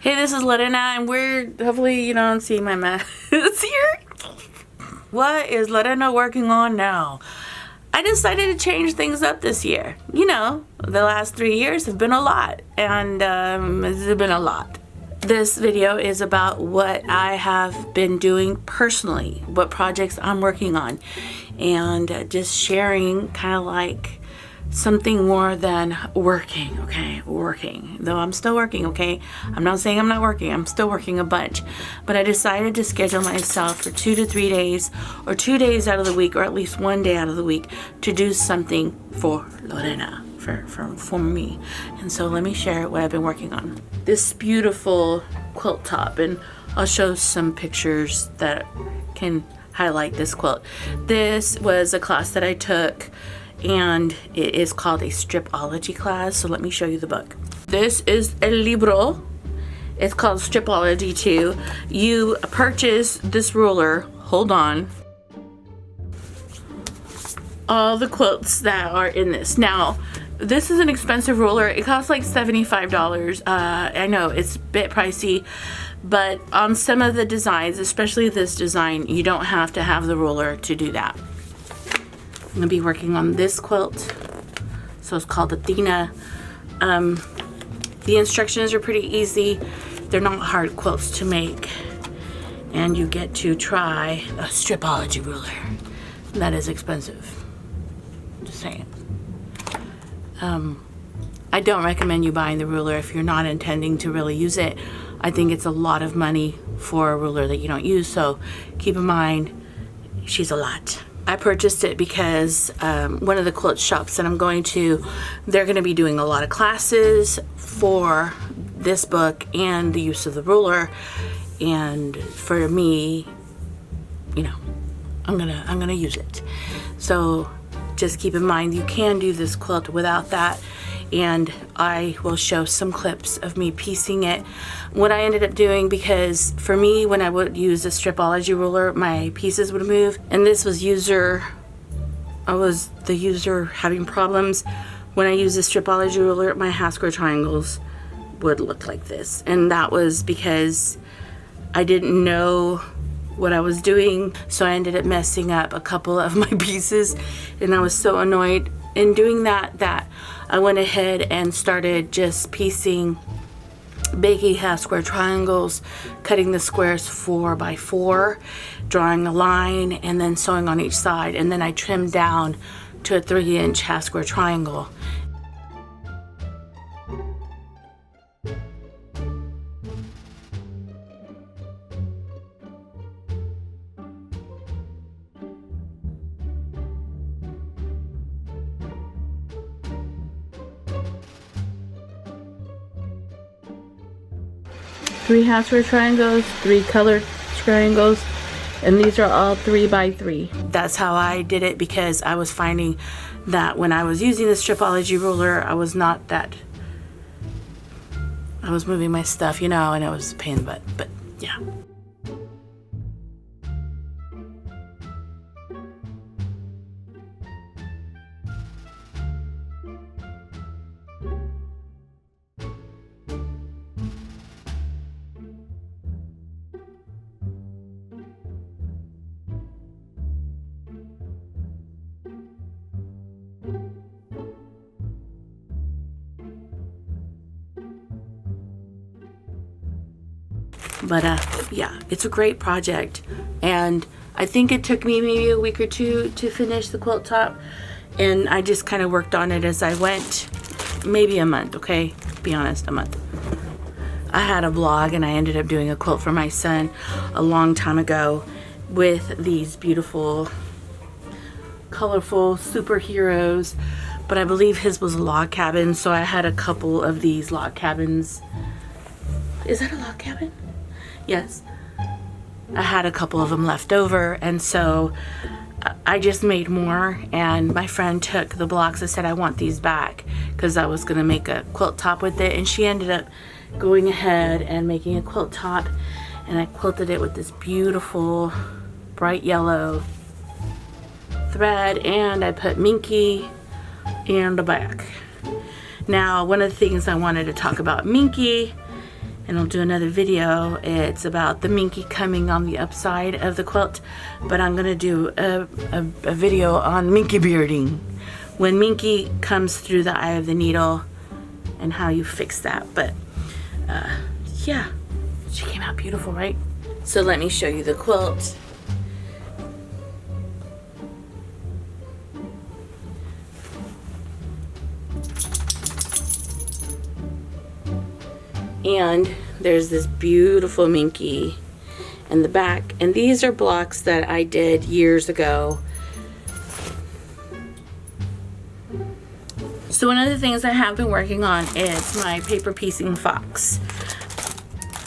Hey, this is Lorena, and hopefully you don't see my mess here. What is Lorena working on now? I decided to change things up this year. You know, the last 3 years have been a lot, and it's been a lot. This video is about what I have been doing personally, what projects I'm working on, and just sharing kind of like something more than working, okay? Working. Though I'm still working, okay? I'm not saying I'm not working. I'm still working a bunch. But I decided to schedule myself for 2 to 3 days, or 2 days out of the week, or at least 1 day out of the week to do something for Lorena, for me. And so let me share what I've been working on. This beautiful quilt top, and I'll show some pictures that can highlight this quilt. This was a class that I took, and it is called a stripology class. So let me show you the book. This is el libro. It's called Stripology 2. You purchase this ruler. Hold on. All the quilts that are in this. Now, this is an expensive ruler. It costs like $75. I know it's a bit pricey, but on some of the designs, especially this design, you don't have to have the ruler to do that. I'm gonna be working on this quilt. So it's called Athena. The instructions are pretty easy. They're not hard quilts to make. And you get to try a stripology ruler. That is expensive. Just saying. I don't recommend you buying the ruler if you're not intending to really use it. I think it's a lot of money for a ruler that you don't use, so keep in mind, she's a lot. I purchased it because one of the quilt shops that I'm going to, they're going to be doing a lot of classes for this book and the use of the ruler. And for me, you know, I'm gonna use it. So just keep in mind you can do this quilt without that. And I will show some clips of me piecing it. What I ended up doing, because for me, when I would use a stripology ruler, my pieces would move. And this was the user having problems. When I use a stripology ruler, my half square triangles would look like this. And that was because I didn't know what I was doing. So I ended up messing up a couple of my pieces. And I was so annoyed in doing that I went ahead and started just piecing baking half square triangles, cutting the squares 4 by 4, drawing a line, and then sewing on each side. And then I trimmed down to a 3-inch half square triangle. Three half square triangles, 3 colored triangles, and these are all 3 by 3. That's how I did it, because I was finding that when I was using the stripology ruler, I was moving my stuff, you know, and it was a pain in the butt, but yeah. But yeah, it's a great project, and I think it took me maybe a week or 2 to finish the quilt top, and I just kind of worked on it as I went. Maybe a month, okay? Be honest, a month. I had a vlog, and I ended up doing a quilt for my son a long time ago with these beautiful, colorful superheroes, but I believe his was a log cabin, so I had a couple of these log cabins. Is that a log cabin? Yes, I had a couple of them left over, and so I just made more, and my friend took the blocks and said, I want these back, because I was going to make a quilt top with it, and she ended up going ahead and making a quilt top, and I quilted it with this beautiful bright yellow thread, and I put Minky in the back. Now, one of the things I wanted to talk about Minky and I'll do another video. It's about the minky coming on the upside of the quilt, but I'm gonna do a video on minky bearding, when minky comes through the eye of the needle and how you fix that. But yeah, she came out beautiful, right? So let me show you the quilt. And there's this beautiful minky in the back, and these are blocks that I did years ago. So one of the things I have been working on is my paper piecing fox.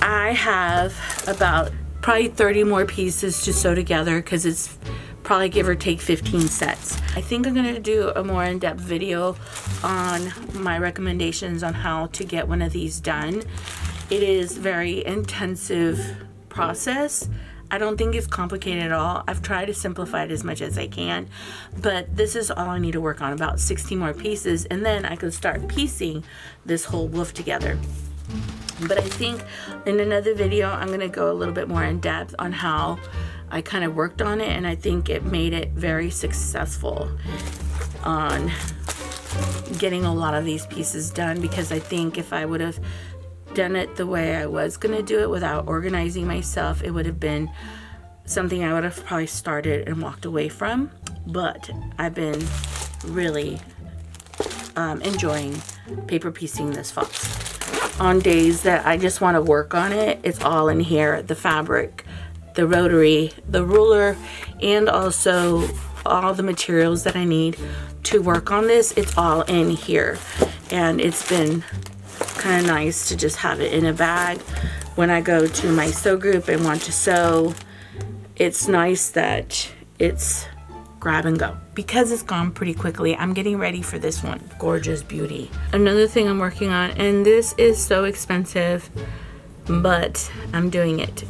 I have about probably 30 more pieces to sew together, because it's probably give or take 15 sets. I think I'm gonna do a more in-depth video on my recommendations on how to get one of these done. It is very intensive process. I don't think it's complicated at all. I've tried to simplify it as much as I can, but this is all I need to work on, about 60 more pieces, and then I can start piecing this whole woof together. But I think in another video, I'm gonna go a little bit more in depth on how I kind of worked on it, and I think it made it very successful on getting a lot of these pieces done, because I think if I would have done it the way I was gonna do it without organizing myself, it would have been something I would have probably started and walked away from. But I've been really enjoying paper piecing this fox. On days that I just want to work on it, it's all in here: the fabric, the rotary, the ruler, and also all the materials that I need to work on this. It's all in here, and it's been kind of nice to just have it in a bag when I go to my sew group and want to sew. It's nice that it's grab and go. Because it's gone pretty quickly, I'm getting ready for this one. Gorgeous beauty. Another thing I'm working on, and this is so expensive, but I'm doing it.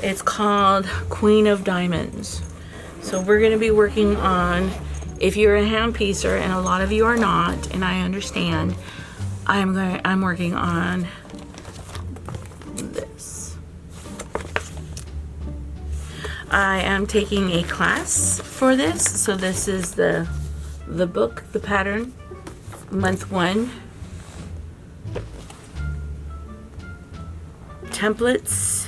It's called Queen of Diamonds. So we're gonna be working on, if you're a hand piecer, and a lot of you are not, and I understand, I'm working on this. I am taking a class for this. So this is the book, the pattern, month 1. Templates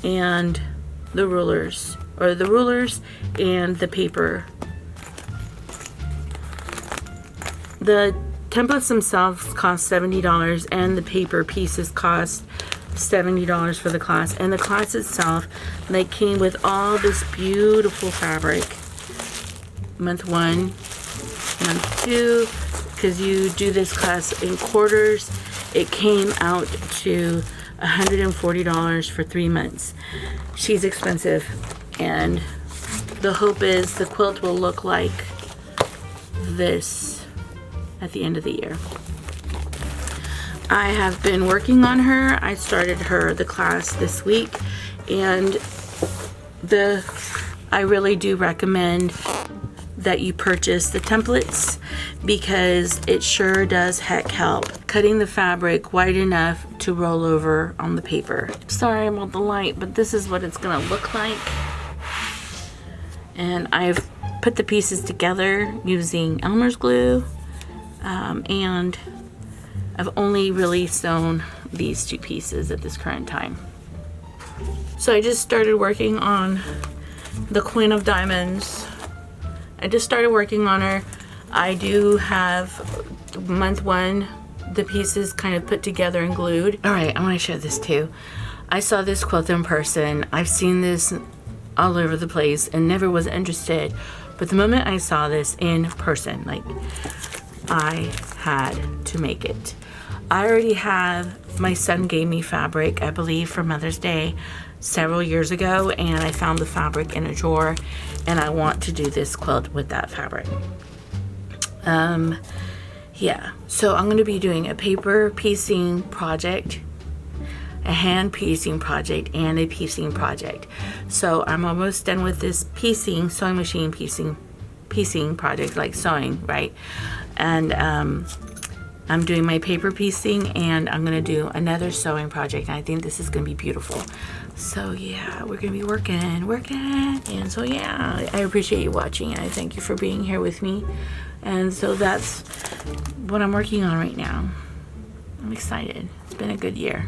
and the rulers, or the rulers and the paper. The templates themselves cost $70, and the paper pieces cost $70 for the class. And the class itself, they came with all this beautiful fabric. Month 1, month 2, because you do this class in quarters, it came out to $140 for 3 months. She's expensive, and the hope is the quilt will look like this at the end of the year. I have been working on her. I started the class this week, and I really do recommend that you purchase the templates, because it sure does heck help cutting the fabric wide enough to roll over on the paper. Sorry about the light, but this is what it's gonna look like. And I've put the pieces together using Elmer's glue, and I've only really sewn these 2 pieces at this current time. So I just started working on the Queen of Diamonds. I just started working on her. I do have month 1, the pieces kind of put together and glued. All right, I want to show this too. I saw this quilt in person. I've seen this all over the place and never was interested. But the moment I saw this in person, like, I had to make it. I already have, my son gave me fabric, I believe, for Mother's Day several years ago, and I found the fabric in a drawer, and I want to do this quilt with that fabric. Yeah, so I'm going to be doing a paper piecing project, a hand piecing project, and a piecing project. So I'm almost done with this piecing, sewing machine piecing project, like sewing, right? And I'm doing my paper piecing, and I'm gonna do another sewing project, and I think this is gonna be beautiful. So yeah, we're gonna be working. And so yeah, I appreciate you watching, and I thank you for being here with me. And so that's what I'm working on right now. I'm excited. It's been a good year.